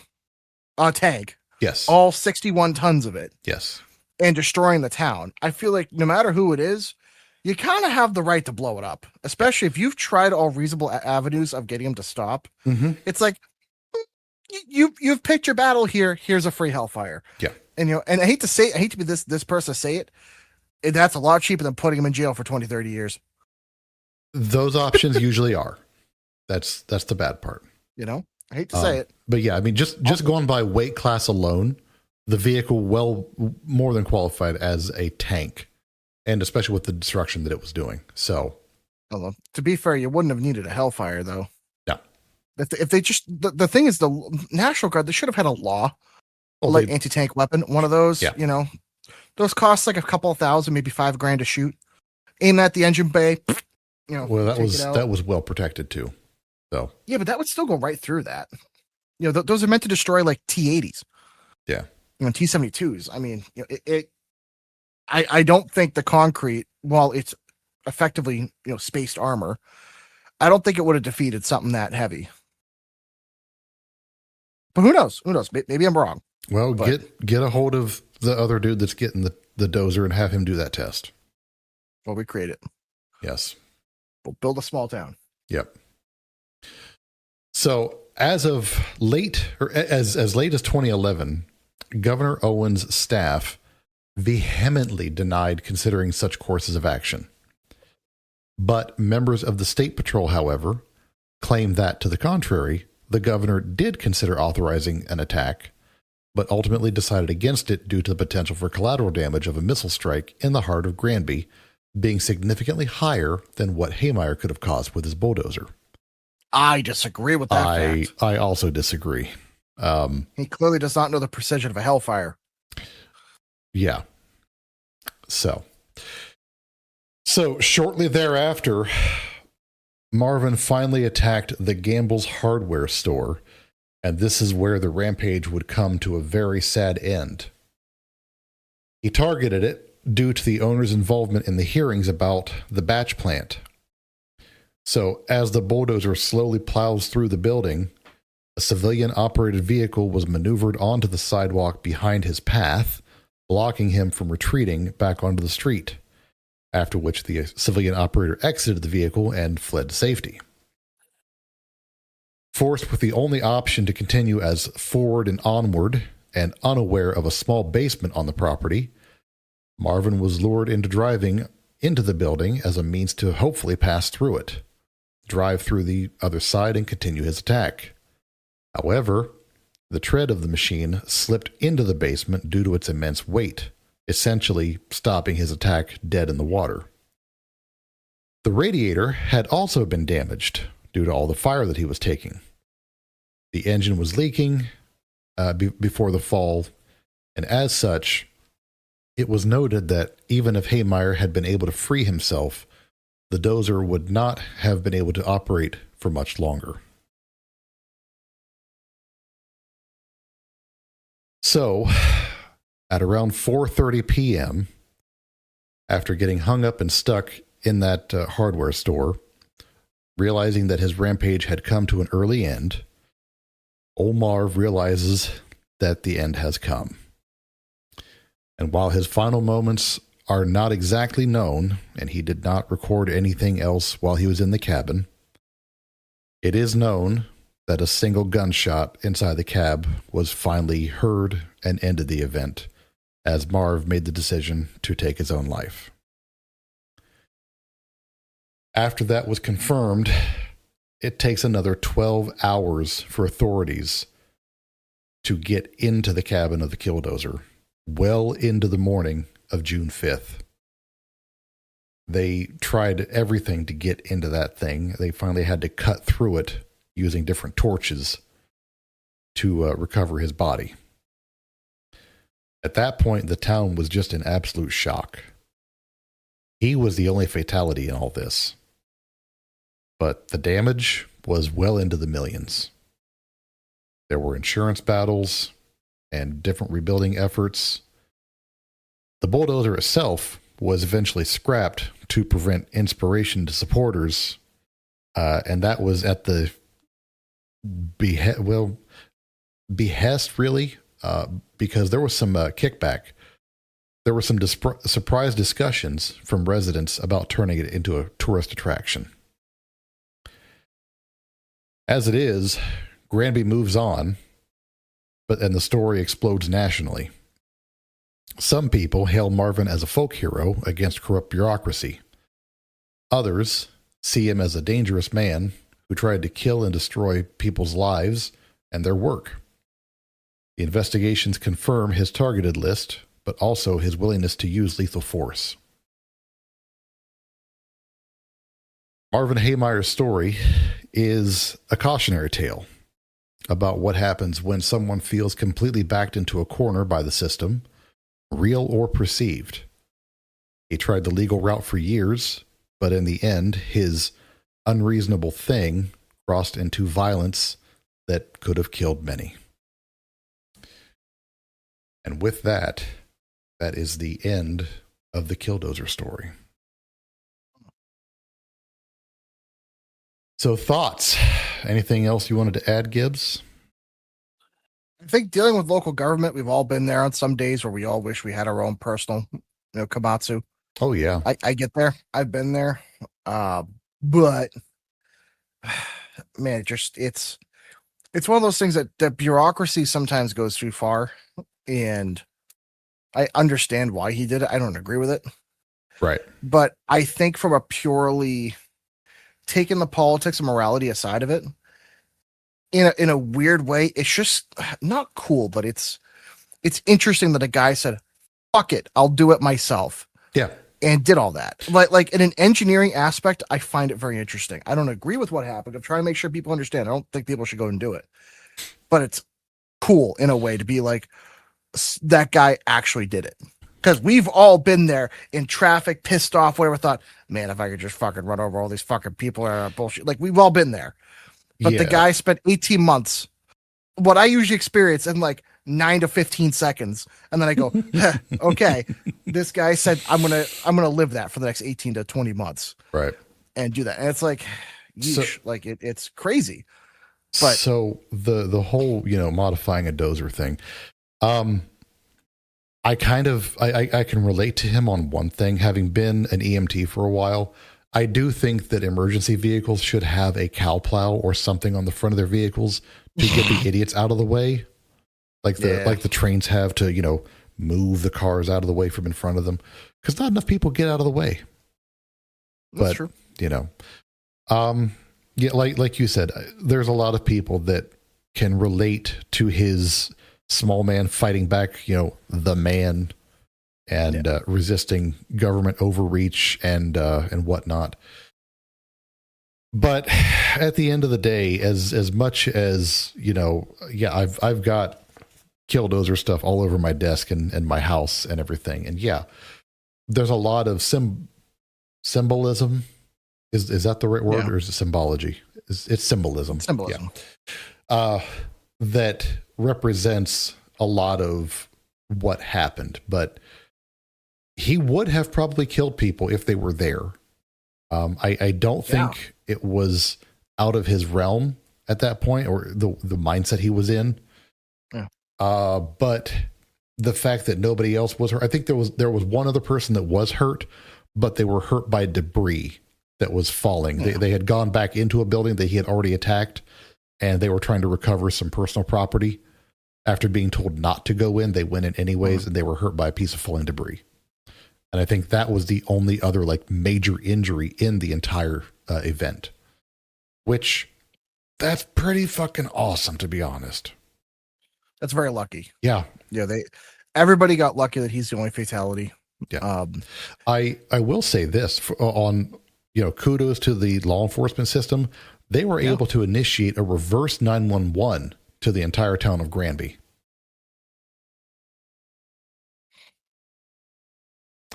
a tank.
Yes.
All 61 tons of it.
Yes.
And destroying the town. I feel like no matter who it is, you kind of have the right to blow it up, especially if you've tried all reasonable avenues of getting him to stop. It's like, you've picked your battle here. Here's a free Hellfire.
Yeah.
And, you know, and I hate to be this person to say it. That's a lot cheaper than putting him in jail for 20, 30 years.
Those options usually are. That's the bad part.
You know, I hate to say it.
But yeah, I mean, just going by weight class alone, the vehicle well more than qualified as a tank, and especially with the destruction that it was doing. So,
although, to be fair, you wouldn't have needed a Hellfire, though.
No.
If they just, the thing is, the National Guard, they should have had a law, like anti-tank weapon, one of those, you know. Those cost like a couple of $1,000, maybe $5,000 to shoot. Aim at the engine bay, you know.
Well, that was well protected too. So
yeah, but that would still go right through that. You know, those are meant to destroy like T-80s.
Yeah.
You know, T-72s. I mean, you know, I don't think the concrete, while it's effectively, you know, spaced armor, I don't think it would have defeated something that heavy. But who knows? Who knows? Maybe I'm wrong.
Well, get a hold of the other dude that's getting the dozer and have him do that test.
Well, we create it.
Yes.
We'll build a small town.
Yep. So as late as 2011, Governor Owen's staff vehemently denied considering such courses of action. But members of the State Patrol, however, claimed that, to the contrary, the governor did consider authorizing an attack, but ultimately decided against it due to the potential for collateral damage of a missile strike in the heart of Granby being significantly higher than what Heemeyer could have caused with his bulldozer.
I disagree with that fact.
I also disagree.
He clearly does not know the precision of a Hellfire.
Yeah. So shortly thereafter, Marvin finally attacked the Gamble's hardware store, and this is where the rampage would come to a very sad end. He targeted it due to the owner's involvement in the hearings about the batch plant. So as the bulldozer slowly plows through the building, a civilian-operated vehicle was maneuvered onto the sidewalk behind his path, blocking him from retreating back onto the street, after which the civilian operator exited the vehicle and fled to safety. Forced with the only option to continue as forward and onward, and unaware of a small basement on the property, Marvin was lured into driving into the building as a means to hopefully pass through it, drive through the other side, and continue his attack. However, the tread of the machine slipped into the basement due to its immense weight, essentially stopping his attack dead in the water. The radiator had also been damaged due to all the fire that he was taking. The engine was leaking before the fall, and as such, it was noted that even if Heemeyer had been able to free himself, the dozer would not have been able to operate for much longer. So, at around 4:30 p.m., after getting hung up and stuck in that hardware store, realizing that his rampage had come to an early end, old Marv realizes that the end has come. And while his final moments are not exactly known, and he did not record anything else while he was in the cabin, it is known that a single gunshot inside the cab was finally heard and ended the event, as Marv made the decision to take his own life. After that was confirmed, it takes another 12 hours for authorities to get into the cabin of the Killdozer, well into the morning of June 5th. They tried everything to get into that thing. They finally had to cut through it using different torches to recover his body. At that point, the town was just in absolute shock. He was the only fatality in all this. But the damage was well into the millions. There were insurance battles and different rebuilding efforts. The bulldozer itself was eventually scrapped to prevent inspiration to supporters, and that was at the behest, really, because there was some kickback. There were some surprise discussions from residents about turning it into a tourist attraction. As it is, Granby moves on, and the story explodes nationally. Some people hail Marvin as a folk hero against corrupt bureaucracy. Others see him as a dangerous man who tried to kill and destroy people's lives and their work. The investigations confirm his targeted list, but also his willingness to use lethal force. Marvin Heemeyer's story is a cautionary tale about what happens when someone feels completely backed into a corner by the system, real or perceived. He tried the legal route for years, but in the end, his unreasonable thing crossed into violence that could have killed many. And with that, that is the end of the Killdozer story. So thoughts? Anything else you wanted to add, Gibbs?
I think dealing with local government, we've all been there on some days where we all wish we had our own personal, Komatsu.
Oh, yeah.
I get there. I've been there. But man, it's one of those things that bureaucracy sometimes goes too far, and I understand why he did it. I don't agree with it.
Right.
But I think from a purely taking the politics and morality aside of it, in a weird way, it's just not cool, but it's interesting that a guy said, fuck it, I'll do it myself.
Yeah.
And did all that. Like in an engineering aspect, I find it very interesting. I don't agree with what happened. I'm trying to make sure people understand. I don't think people should go and do it. But it's cool in a way to be like, that guy actually did it. Because we've all been there in traffic, pissed off, whatever, thought, man, if I could just fucking run over all these fucking people are bullshit. Like, we've all been there. But the guy spent 18 months, what I usually experience in like 9 to 15 seconds. And then I go, okay, this guy said, I'm going to live that for the next 18 to 20 months.
Right.
And do that. And it's like, yeesh, like it's crazy. But
so the whole, modifying a dozer thing, I can relate to him on one thing. Having been an EMT for a while, I do think that emergency vehicles should have a cow plow or something on the front of their vehicles to get the idiots out of the way. Like the trains have to, move the cars out of the way from in front of them. Because not enough people get out of the way.
That's true.
Like you said, there's a lot of people that can relate to his small man fighting back, the man, and resisting government overreach and whatnot. But at the end of the day, as much as I've got Killdozer stuff all over my desk and my house and everything, and there's a lot of symbolism. Is that the right word, or is it symbology? It's symbolism.
Symbolism.
Yeah. That represents a lot of what happened, but he would have probably killed people if they were there. I don't think it was out of his realm at that point, or the mindset he was in.
Yeah.
But the fact that nobody else was hurt, I think there was one other person that was hurt, but they were hurt by debris that was falling. Yeah. They had gone back into a building that he had already attacked, and they were trying to recover some personal property. After being told not to go in, they went in anyways, and they were hurt by a piece of falling debris. And I think that was the only other major injury in the entire event, which that's pretty fucking awesome, to be honest.
That's very lucky.
Yeah.
Yeah. Everybody got lucky that he's the only fatality.
Yeah. I will say this kudos to the law enforcement system. They were able to initiate a reverse 911 to the entire town of Granby.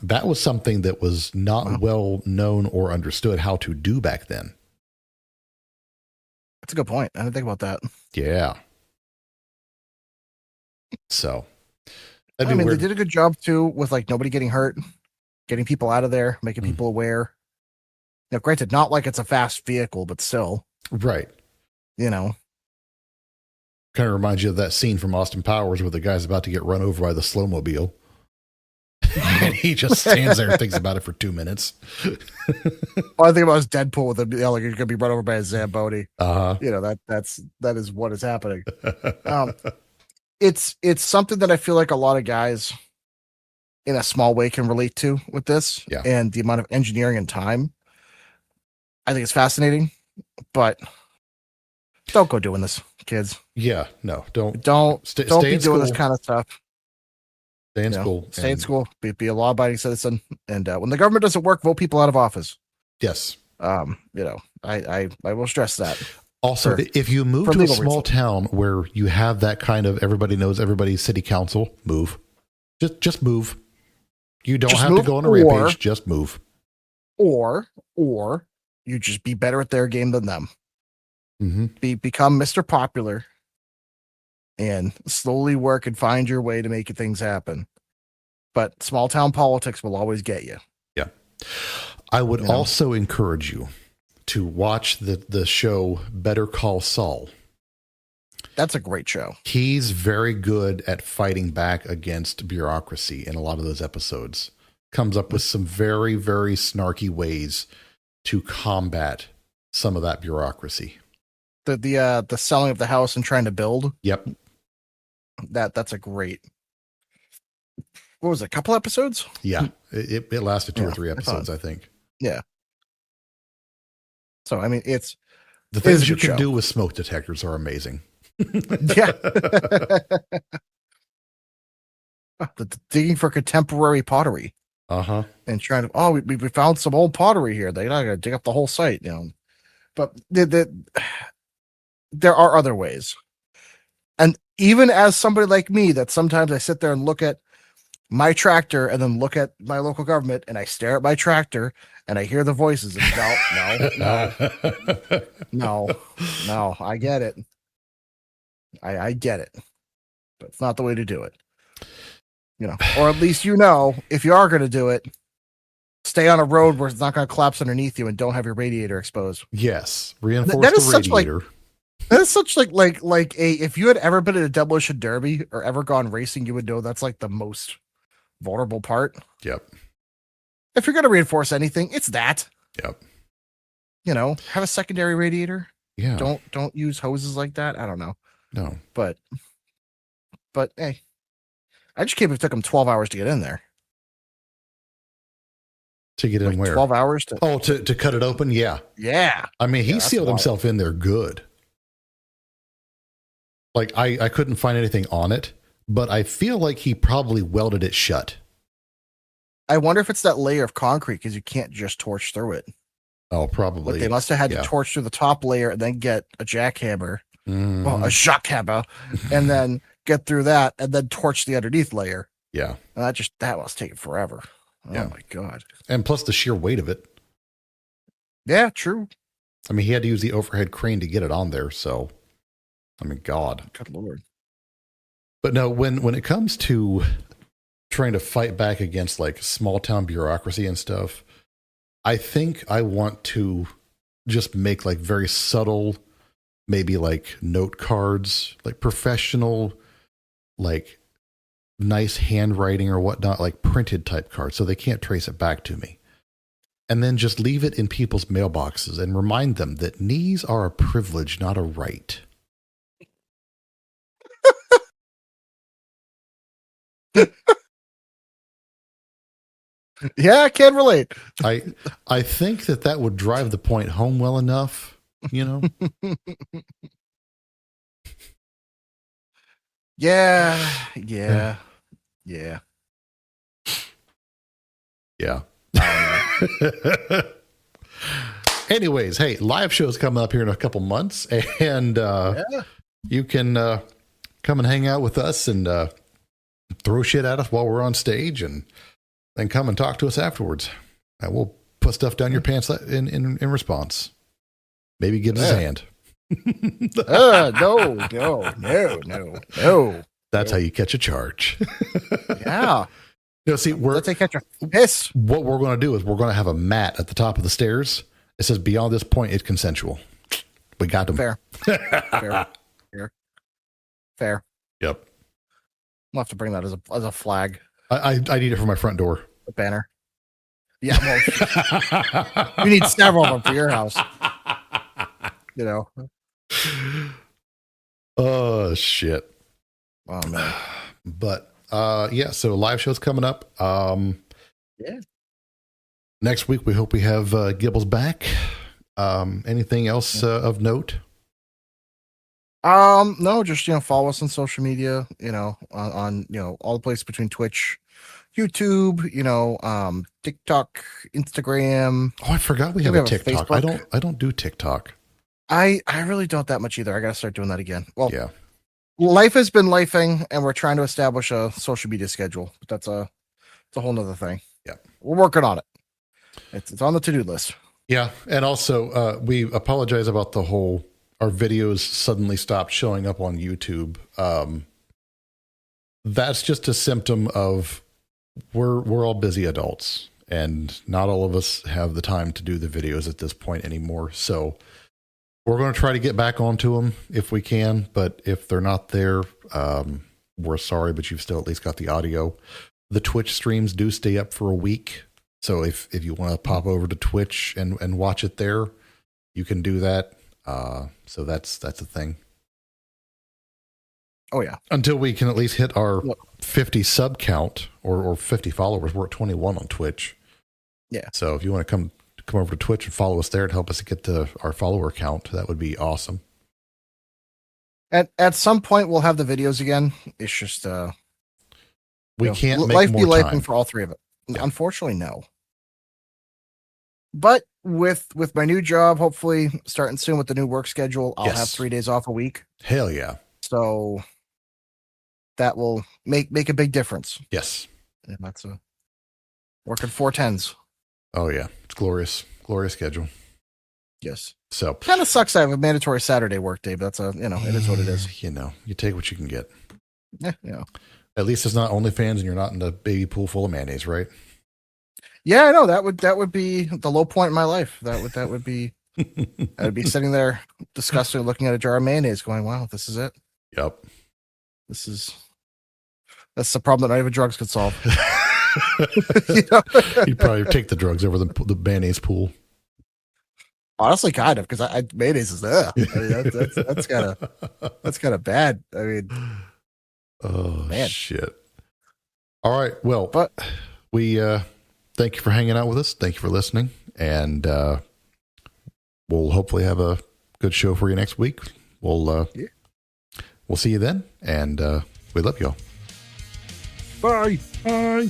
That was something that was not well known or understood how to do back then.
That's a good point. I didn't think about that.
Yeah. So,
I mean, they did a good job too with like nobody getting hurt, getting people out of there, making people aware. Now, granted, not like it's a fast vehicle, but still,
right.
You know,
kind of reminds you of that scene from Austin Powers where the guy's about to get run over by the slowmobile. And he just stands there and thinks about it for 2 minutes.
All I think about is Deadpool with him, like he's gonna be run over by a Zamboni.
You
know, that is what is happening. It's something that I feel like a lot of guys in a small way can relate to with this.
Yeah.
And the amount of engineering and time. I think it's fascinating, but don't go doing this, kids.
Yeah, no, don't
be doing this kind of stuff.
Stay in school.
Stay in school. Be a law-abiding citizen. And when the government doesn't work, vote people out of office.
Yes.
You know, I will stress that.
Also, if you move to a small town where you have that kind of everybody knows everybody's city council, move. Just move. You don't have to go on a rampage. Just move.
Or you just be better at their game than them.
Mm-hmm.
Become Mr. Popular and slowly work and find your way to make things happen. But small town politics will always get you.
Yeah. I would also encourage you to watch the show Better Call Saul.
That's a great show.
He's very good at fighting back against bureaucracy in a lot of those episodes. Comes up with some very, very snarky ways to combat some of that bureaucracy.
The selling of the house and trying to build.
Yep.
That's a great. What was it? A couple episodes?
Yeah. It lasted 2 or 3 episodes, I think.
Yeah. So, I mean, it's
the things you can do with smoke detectors are amazing.
Yeah. Digging for contemporary pottery. And trying to, we found some old pottery here. They're not going to dig up the whole site, you know. But there are other ways. And even as somebody like me, that sometimes I sit there and look at my tractor and then look at my local government and I stare at my tractor and I hear the voices and no, I get it. I get it, but it's not the way to do it. You know, or at least, you know, if you are going to do it, stay on a road where it's not going to collapse underneath you and don't have your radiator exposed.
Yes. Reinforce the radiator.
That is such like if you had ever been at a demolition derby or ever gone racing, you would know that's like the most vulnerable part.
Yep.
If you're going to reinforce anything, it's that.
Yep.
You know, have a secondary radiator.
Yeah.
Don't use hoses like that. I don't know.
No.
But hey, I just can't believe it took them 12 hours to get in there.
To get in where?
12 hours to
to cut it open? Yeah.
Yeah.
I mean, he sealed himself in there good. Like, I couldn't find anything on it, but I feel like he probably welded it shut.
I wonder if it's that layer of concrete because you can't just torch through it.
Oh, probably.
Like they must have had to torch through the top layer and then get a jackhammer, a jackhammer, and then get through that and then torch the underneath layer.
Yeah.
And that must take forever. Oh my God.
And plus the sheer weight of it.
Yeah, true.
I mean, he had to use the overhead crane to get it on there. So, I mean, God.
Good Lord.
But no, when it comes to trying to fight back against like small town bureaucracy and stuff, I think I want to just make like very subtle, maybe like note cards, like professional, like nice handwriting or whatnot, like printed type cards so they can't trace it back to me. And then just leave it in people's mailboxes and remind them that knees are a privilege, not a right.
Yeah, I can relate.
I think that would drive the point home well enough, you know?
Yeah.
Anyways, hey, live shows coming up here in a couple months, and you can come and hang out with us and throw shit at us while we're on stage and then come and talk to us afterwards. And we'll put stuff down your pants in response. Maybe give us a hand.
No.
That's how you catch a charge.
Yeah.
See,
Let's say catch a piss.
What we're going to do is we're going to have a mat at the top of the stairs. It says beyond this point, it's consensual. We got them.
Fair.
Yep.
We'll have to bring that as a flag.
I need it for my front door.
A banner. Yeah, well, you need several of them for your house.
Oh, shit.
Oh, man.
But, so live show's coming up.
Yeah.
Next week, we hope we have Gibbles back. Anything else of note?
No, just, follow us on social media, on all the places between Twitch, YouTube, TikTok, Instagram.
Oh, I forgot we have a TikTok.
Facebook.
I don't do TikTok.
I really don't that much either. I got to start doing that again. Well,
yeah.
Life has been lifing, and we're trying to establish a social media schedule. But it's a whole nother thing.
Yeah. We're
working on it. It's on the to-do list.
Yeah. And also, we apologize about our videos suddenly stopped showing up on YouTube. That's just a symptom of we're all busy adults, and not all of us have the time to do the videos at this point anymore. So we're going to try to get back onto them if we can, but if they're not there, we're sorry, but you've still at least got the audio. The Twitch streams do stay up for a week. So if you want to pop over to Twitch and watch it there, you can do that. So that's a thing.
Oh yeah.
Until we can at least hit our 50 sub count or 50 followers. We're at 21 on Twitch.
Yeah.
So if you want to come over to Twitch and follow us there and help us get to our follower count, that would be awesome.
At some point we'll have the videos again. It's just
we can't make
life
more
be life
time
for all three of it.
Yeah.
Unfortunately, no. But with my new job, hopefully starting soon with the new work schedule, I'll have 3 days off a week.
Hell yeah.
So that will make a big difference.
Yes.
And that's working 4/10s.
Oh yeah. It's glorious schedule.
Yes.
So
kind of sucks I have a mandatory Saturday work day, but that's it is what it is.
You take what you can get.
Yeah.
At least it's not OnlyFans and you're not in a baby pool full of mayonnaise, right?
Yeah, I know that would be the low point in my life. That would be I'd be sitting there disgusted looking at a jar of mayonnaise going, wow, this is it.
Yep.
That's the problem that not even drugs could solve.
You'd probably take the drugs over the mayonnaise pool.
Honestly, kind of, because mayonnaise is there. I mean, that's kind of bad. I mean,
oh
man.
Shit. All right. Well, but we thank you for hanging out with us. Thank you for listening, and we'll hopefully have a good show for you next week. We'll see you then, and we love y'all.
Bye.
Bye.